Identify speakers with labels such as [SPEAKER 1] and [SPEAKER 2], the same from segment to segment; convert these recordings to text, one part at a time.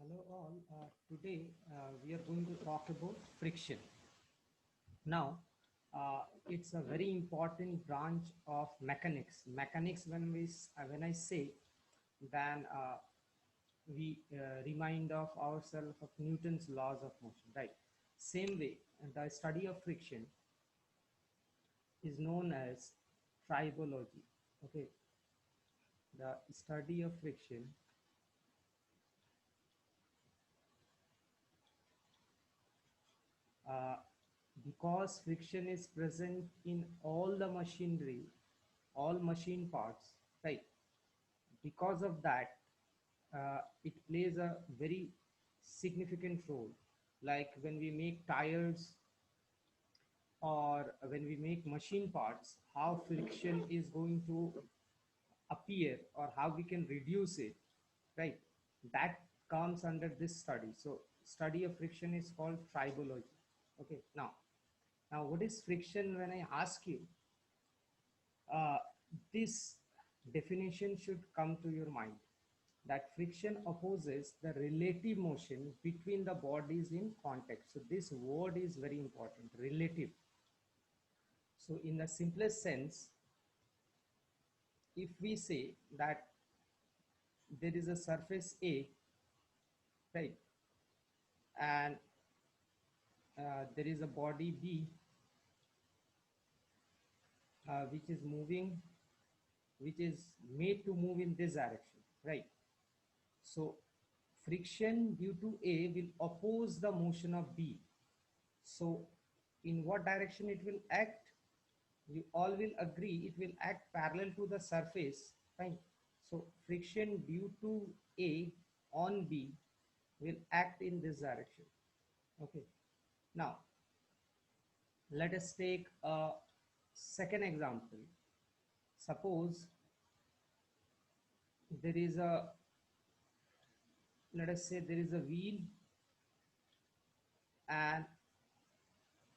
[SPEAKER 1] Hello all. Today we are going to talk about friction. Now, it's a very important branch of mechanics. Mechanics, when I say, then we remind of ourselves of Newton's laws of motion, right? Same way, the study of friction is known as tribology. Okay, the study of friction uh, because friction is present in all the machinery, all machine parts, right? Because of that, it plays a very significant role. Like when we make tires or when we make machine parts, how friction is going to appear or how we can reduce it, right? That comes under this study. So study of friction is called tribology. Okay, now what is friction? When I ask you, uh, this definition should come to your mind, that friction opposes the relative motion between the bodies in contact. So this word is very important, relative. So in the simplest sense, if we say that there is a surface A, right, and there is a body B, which is moving, which is made to move in this direction, right? So friction due to A will oppose the motion of B. So in what direction it will act? You all will agree it will act parallel to the surface, right? So friction due to A on B will act in this direction. Okay. Now let us take a second example. Suppose there is a, let us say there is a wheel and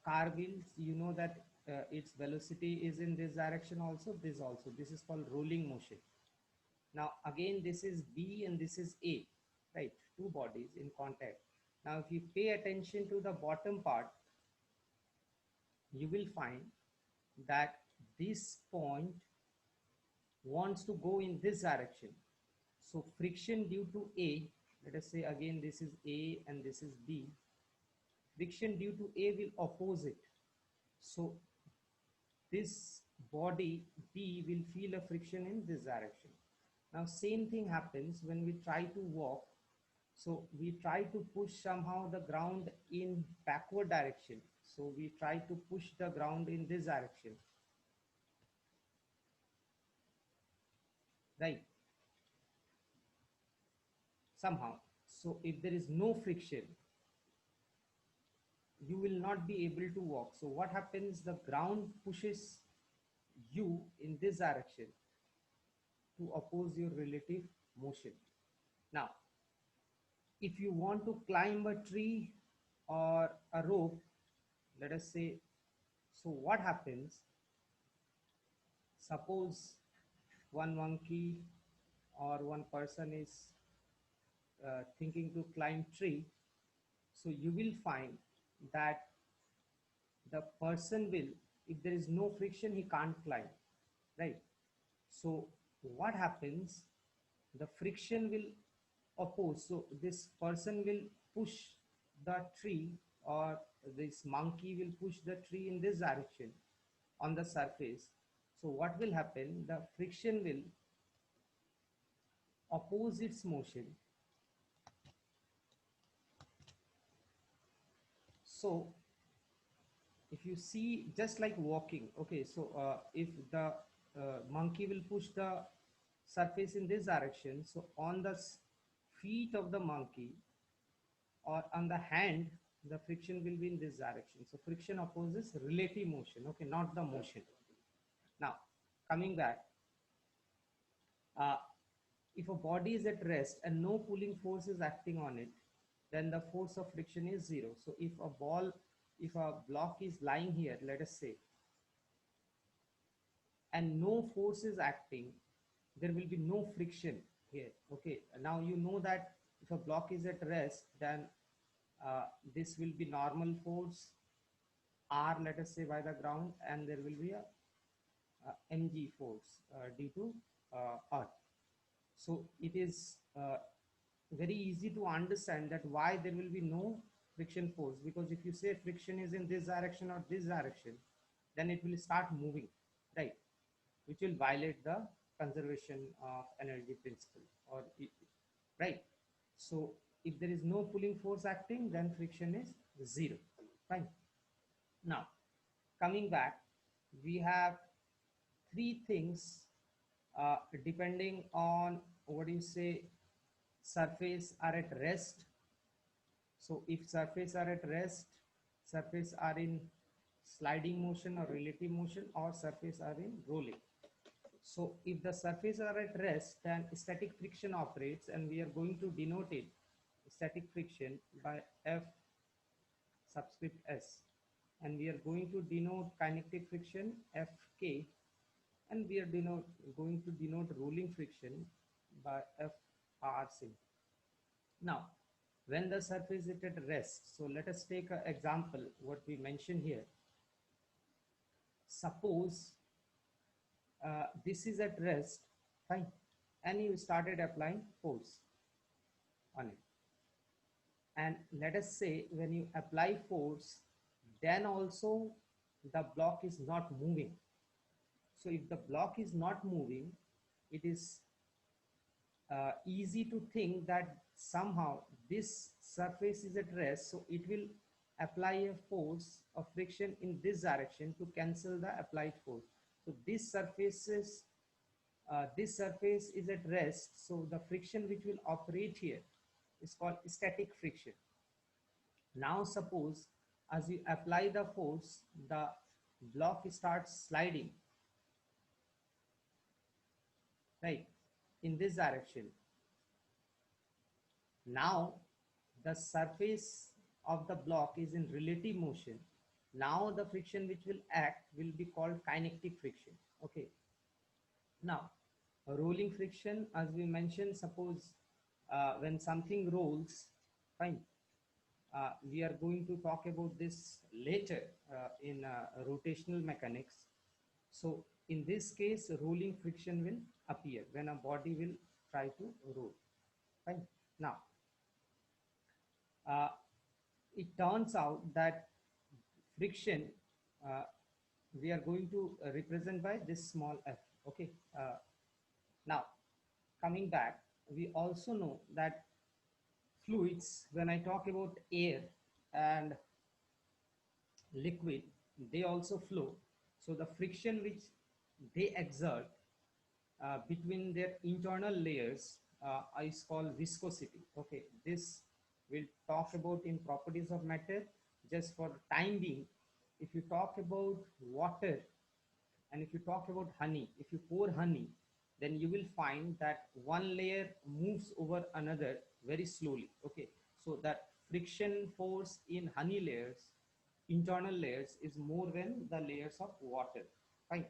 [SPEAKER 1] car wheels, you know that its velocity is in this direction also, this is called rolling motion. Now again, this is B and this is A, right? Two bodies in contact. Now if you pay attention to the bottom part, you will find that this point wants to go in this direction. So friction due to A, let us say again this is A and this is B, friction due to A will oppose it. So this body B will feel a friction in this direction. Now same thing happens when we try to walk. So we try to push somehow the ground in backward direction. So we try to push the ground in this direction, right? Somehow. So if there is no friction, you will not be able to walk. So what happens? The ground pushes you in this direction to oppose your relative motion. Now, if you want to climb a tree or a rope, let us say, so what happens? Suppose one monkey or one person is thinking to climb tree, so you will find that the person will, if there is no friction, he can't climb, right? So what happens? The friction will oppose. So this person will push the tree, or this monkey will push the tree in this direction on the surface. So what will happen? The friction will oppose its motion. So if you see, just like walking, okay, so if the monkey will push the surface in this direction, so on the feet of the monkey or on the hand, the friction will be in this direction. So friction opposes relative motion, okay, not the motion. Now coming back, uh, if a body is at rest and no pulling force is acting on it, then the force of friction is zero. So if a block is lying here, let us say, and no force is acting, there will be no friction here. Okay, now you know that if a block is at rest, then this will be normal force R, let us say, by the ground, and there will be a mg force due to earth. So it is very easy to understand that why there will be no friction force, because if you say friction is in this direction or this direction, then it will start moving, right, which will violate the conservation of energy principle, or right. So if there is no pulling force acting, then friction is zero. Fine. Now coming back, we have three things depending on what do you say, surface are at rest. So if surface are at rest, surface are in sliding motion or relative motion, or surface are in rolling. So if the surface are at rest, then static friction operates, and we are going to denote it, static friction, by F subscript S. And we are going to denote kinetic friction Fk, and we are going to denote rolling friction by Fr sim. Now, when the surface is at rest, so let us take an example, what we mentioned here. Suppose this is at rest, fine, and you started applying force on it. And let us say when you apply force, then also the block is not moving. So if the block is not moving, it is easy to think that somehow this surface is at rest, so it will apply a force of friction in this direction to cancel the applied force. So this surface is at rest, so the friction which will operate here is called static friction. Now suppose as you apply the force, the block starts sliding, right, in this direction. Now the surface of the block is in relative motion. Now the friction which will act will be called kinetic friction. Okay. Now a rolling friction, as we mentioned, suppose when something rolls, fine. We are going to talk about this later in rotational mechanics. So in this case, rolling friction will appear when a body will try to roll. Fine. Now, uh, it turns out that friction we are going to represent by this small f. Okay. Now, coming back, we also know that fluids, when I talk about air and liquid, they also flow. So the friction which they exert between their internal layers is called viscosity. Okay, this we'll talk about in properties of matter. Just for time being, if you talk about water and if you talk about honey, if you pour honey, then you will find that one layer moves over another very slowly. Okay, so that friction force in honey layers, internal layers, is more than the layers of water. Fine.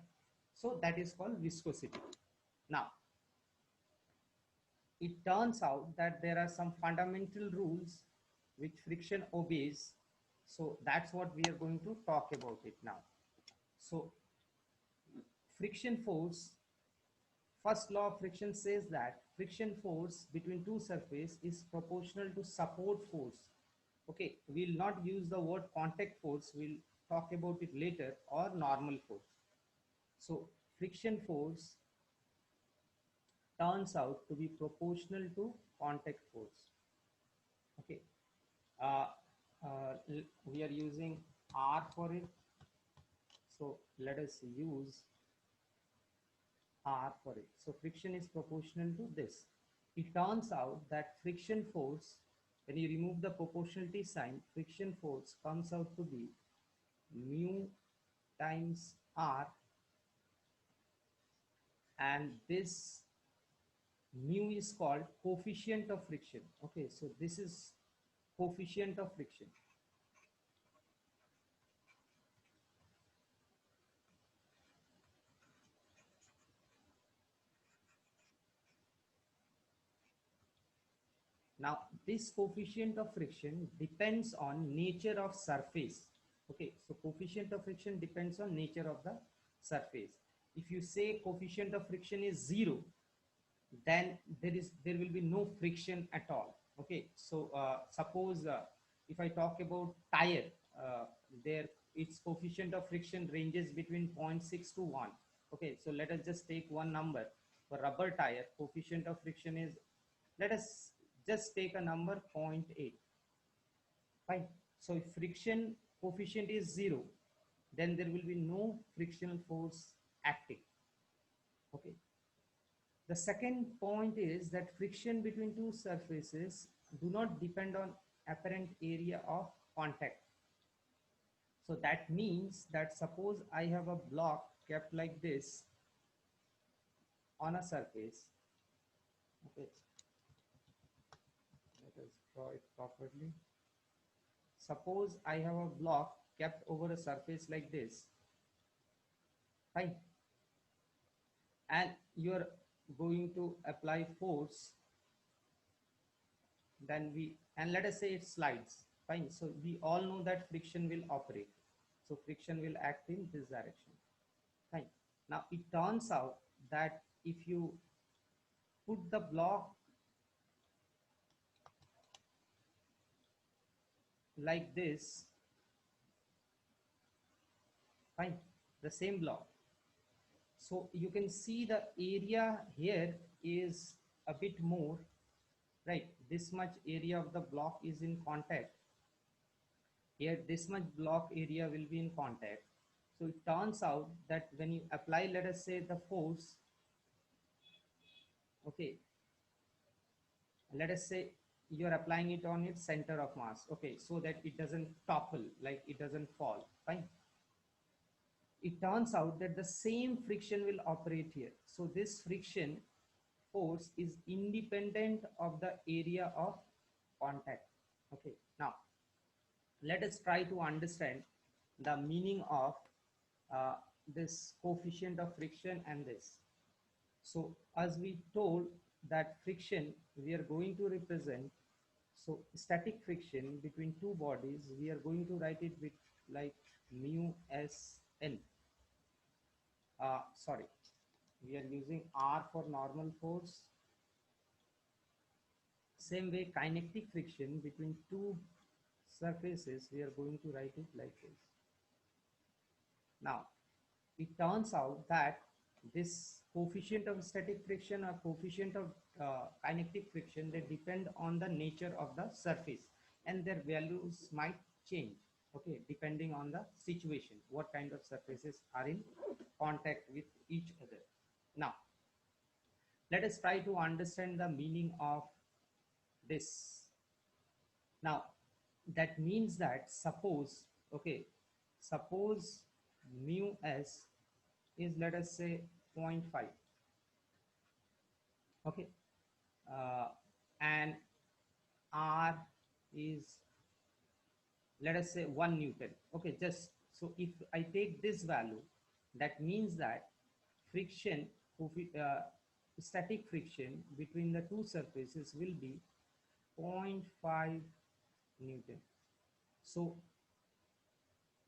[SPEAKER 1] So that is called viscosity. Now, it turns out that there are some fundamental rules which friction obeys. So that's what we are going to talk about it now. So friction force, first law of friction says that friction force between two surfaces is proportional to support force. Okay, we'll not use the word contact force, we'll talk about it later, or normal force. So friction force turns out to be proportional to contact force. Okay, uh, we are using R for it, so let us use R for it. So friction is proportional to this. It turns out that friction force, when you remove the proportionality sign, friction force comes out to be mu times R, and this mu is called coefficient of friction. Okay, so this is coefficient of friction. Now this coefficient of friction depends on nature of surface. Okay, so coefficient of friction depends on nature of the surface. If you say coefficient of friction is 0, then there will be no friction at all. Okay, so suppose if I talk about tire, there its coefficient of friction ranges between 0.6 to 1. Okay, so let us just take one number. For rubber tire, coefficient of friction is, let us just take a number, 0.8. Fine. So if friction coefficient is 0, then there will be no frictional force acting. Okay. The second point is that friction between two surfaces do not depend on apparent area of contact. So that means that suppose I have a block kept like this on a surface. Okay, let us draw it properly. Suppose I have a block kept over a surface like this. Fine. And you're going to apply force, then we, and let us say it slides. Fine. So we all know that friction will operate. So friction will act in this direction. Fine. Now it turns out that if you put the block like this, fine, the same block. So you can see the area here is a bit more, right? This much area of the block is in contact. Here, this much block area will be in contact. So it turns out that when you apply, let us say the force, okay, let us say you're applying it on its center of mass, okay, so that it doesn't topple, like it doesn't fall, fine. It turns out that the same friction will operate here. So this friction force is independent of the area of contact. Okay, now let us try to understand the meaning of uh, this coefficient of friction and this. So as we told that friction we are going to represent, so static friction between two bodies, we are going to write it with like mu s n. Sorry, we are using R for normal force. Same way, kinetic friction between two surfaces, we are going to write it like this. Now, it turns out that this coefficient of static friction or coefficient of kinetic friction, they depend on the nature of the surface, and their values might change, okay, depending on the situation, what kind of surfaces are in contact with each other. Now, let us try to understand the meaning of this. Now, that means that suppose, okay, suppose mu s is, let us say, 0.5, okay, uh, and R is, let us say, 1 Newton. Okay, just so if I take this value, that means that friction, uh, static friction between the two surfaces will be 0.5 Newton. So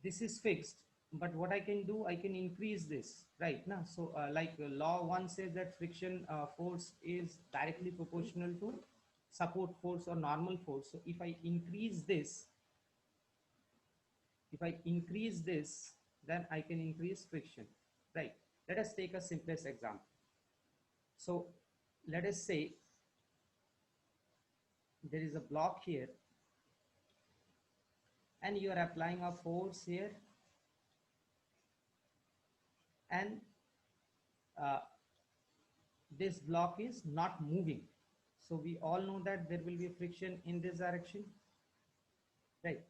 [SPEAKER 1] this is fixed, but what I can do, I can increase this, right now. So like law 1 says that friction force is directly proportional to support force or normal force. So if I increase this, then I can increase friction, right? Let us take a simplest example. So let us say there is a block here and you are applying a force here, and uh, this block is not moving. So we all know that there will be friction in this direction, right?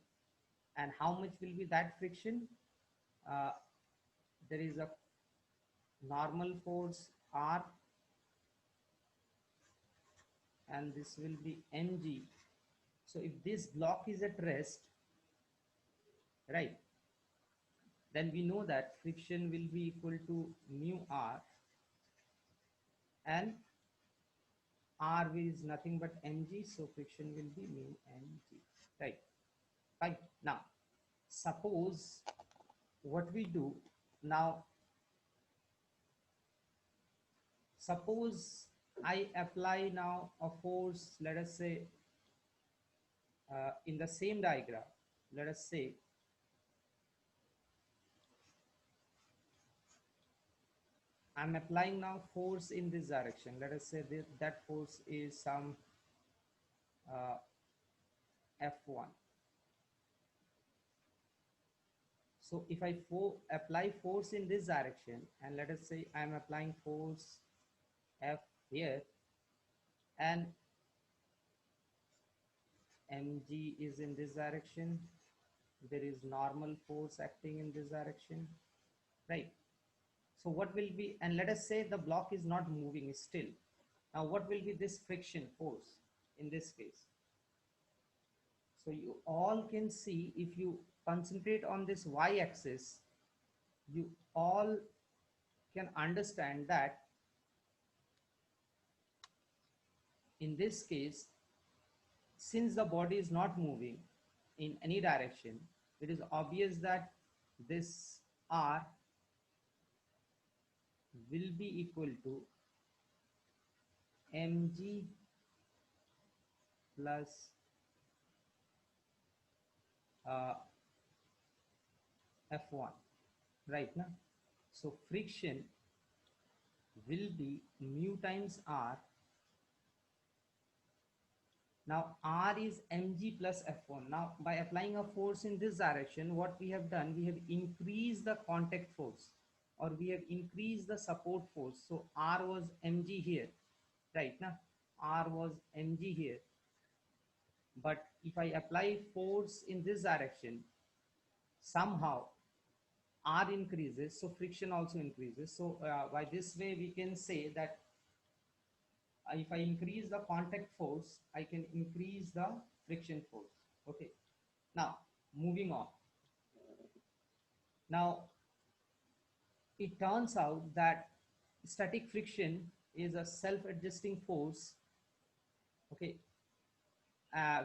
[SPEAKER 1] And how much will be that friction? Uh, there is a normal force R, and this will be mg. So if this block is at rest, right, then we know that friction will be equal to mu R, and R is nothing but mg, so friction will be mu mg, right? Fine. Now, suppose what we do now, suppose I apply now a force, let us say, in the same diagram, let us say I'm applying now force in this direction. Let us say that force is some uh, F1. So if I apply force in this direction, and let us say I'm applying force F here, and mg is in this direction, there is normal force acting in this direction, right? So what will be, and let us say the block is not moving still. Now what will be this friction force in this case? So you all can see, if you concentrate on this y-axis, you all can understand that in this case, since the body is not moving in any direction, it is obvious that this R will be equal to mg plus uh, F1, right now. So friction will be mu times R. Now R is mg plus F1. Now by applying a force in this direction, what we have done, we have increased the contact force, or we have increased the support force. So R was mg here, right now. R was mg here. But if I apply force in this direction, somehow R increases, so friction also increases. So by this way, we can say that if I increase the contact force, I can increase the friction force. Okay. Now, moving on. Now, it turns out that static friction is a self-adjusting force, okay,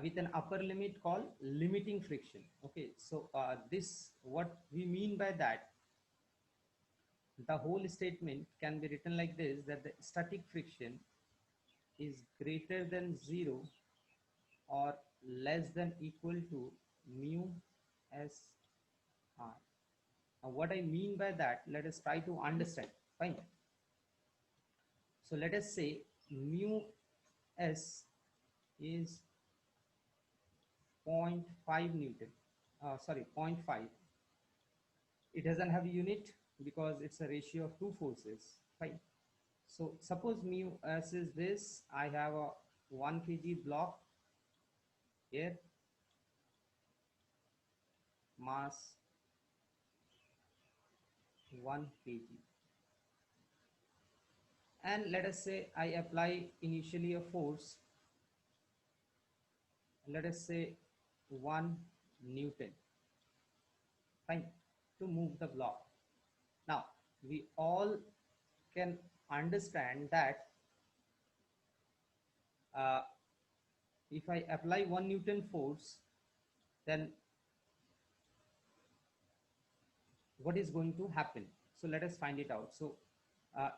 [SPEAKER 1] with an upper limit called limiting friction. Okay, so this, what we mean by that, the whole statement can be written like this, that the static friction is greater than 0 or less than equal to mu s r. Now what I mean by that, let us try to understand. Fine. So let us say mu s is 0.5 Newton, sorry, 0.5. It doesn't have a unit because it's a ratio of two forces. Fine. So suppose mu s is this, I have a 1 kg block here, mass 1 kg. And let us say I apply initially a force, let us say 1 Newton, fine, to move the block. Now we all can understand that uh, if I apply 1 Newton force, then what is going to happen? So let us find it out. So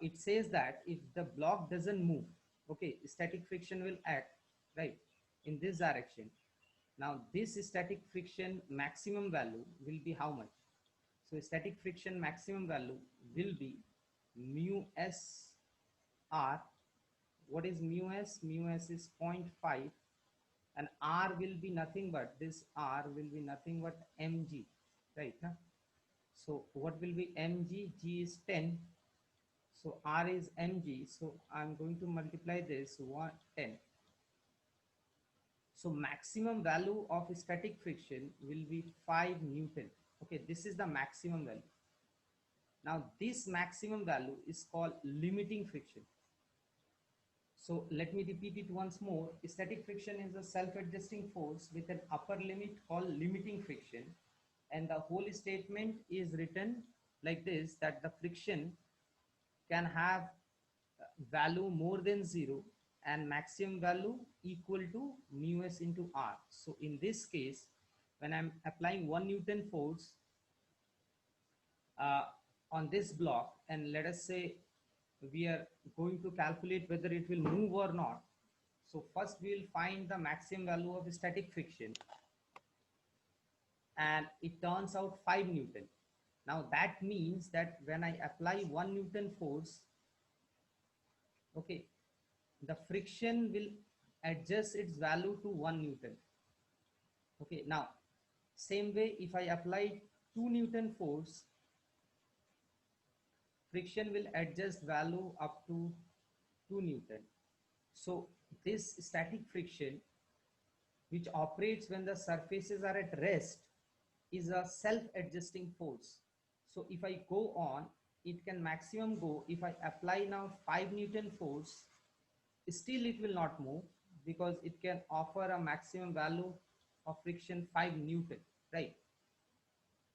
[SPEAKER 1] it says that if the block doesn't move, okay, static friction will act, right, in this direction. Now this static friction maximum value will be how much? So static friction maximum value will be mu s r. What is mu s? Mu s is 0.5, and r will be nothing but, this r will be nothing but mg, right? Huh? So what will be mg? G is 10. So R is mg. So I'm going to multiply this 10. So maximum value of static friction will be 5 Newton. Okay, this is the maximum value. Now this maximum value is called limiting friction. So let me repeat it once more. Static friction is a self-adjusting force with an upper limit called limiting friction. And the whole statement is written like this, that the friction can have value more than 0 and maximum value equal to mu s into r. So in this case, when I'm applying 1 Newton force uh, on this block, and let us say we are going to calculate whether it will move or not. So first we will find the maximum value of static friction, and it turns out 5 Newton. Now that means that when I apply 1 Newton force, okay, the friction will adjust its value to 1 Newton. Okay, now same way if I apply 2 Newton force, friction will adjust value up to 2 Newton. So this static friction, which operates when the surfaces are at rest, is a self-adjusting force. So if I go on, it can maximum go, if I apply now 5 Newton force, still it will not move because it can offer a maximum value of friction 5 Newton, right?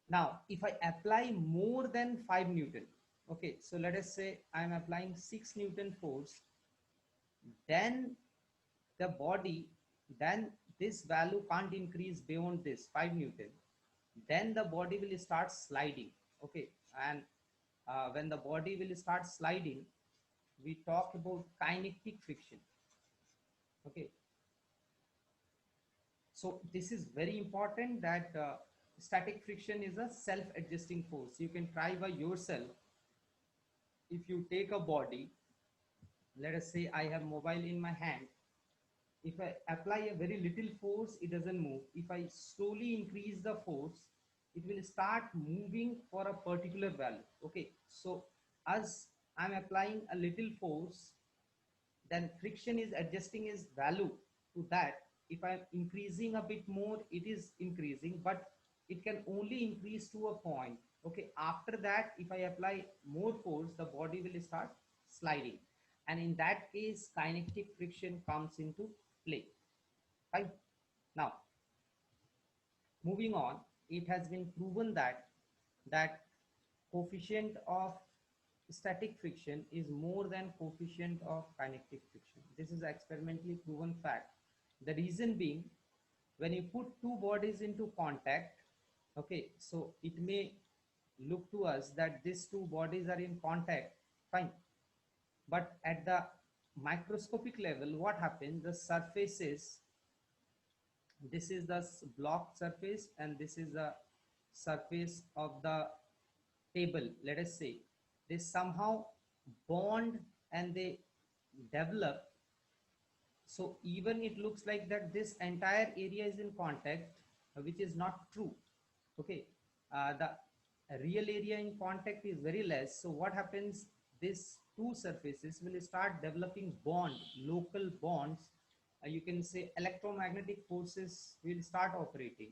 [SPEAKER 1] Now, if I apply more than 5 Newton, okay, so let us say I'm applying 6 Newton force, then the body, then this value can't increase beyond this 5 Newton. Then the body will start sliding, okay, and when the body will start sliding, we talk about kinetic friction, okay. So this is very important that static friction is a self-adjusting force. You can try by yourself. If you take a body, let us say I have mobile in my hand. If I apply a very little force, it doesn't move. If I slowly increase the force, it will start moving for a particular value. Okay, so as I'm applying a little force, then friction is adjusting its value to that. If I'm increasing a bit more, it is increasing, but it can only increase to a point. Okay, after that, if I apply more force, the body will start sliding, and in that case kinetic friction comes into play. Fine. Now moving on, it has been proven that coefficient of static friction is more than coefficient of kinetic friction. This is experimentally proven fact. The reason being, when you put two bodies into contact, okay, so it may look to us that these two bodies are in contact, fine. But at the microscopic level, what happens? The surfaces, this is the block surface and this is the surface of the table, let us say, they somehow bond and they develop. So even it looks like that this entire area is in contact, which is not true. Okay, the real area in contact is very less. So what happens? These two surfaces will start developing bond, local bonds. You can say electromagnetic forces will start operating.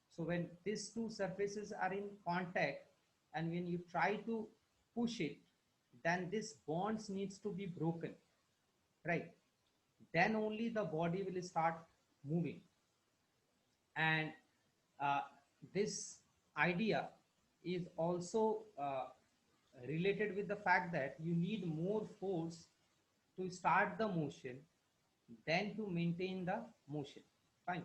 [SPEAKER 1] So when these two surfaces are in contact, and when you try to push it, then this bonds needs to be broken, right? Then only the body will start moving. And uh, this idea is also related with the fact that you need more force to start the motion than to maintain the motion. Fine.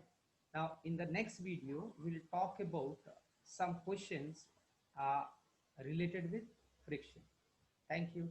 [SPEAKER 1] Now in the next video we'll talk about some questions uh, related with friction. Thank you.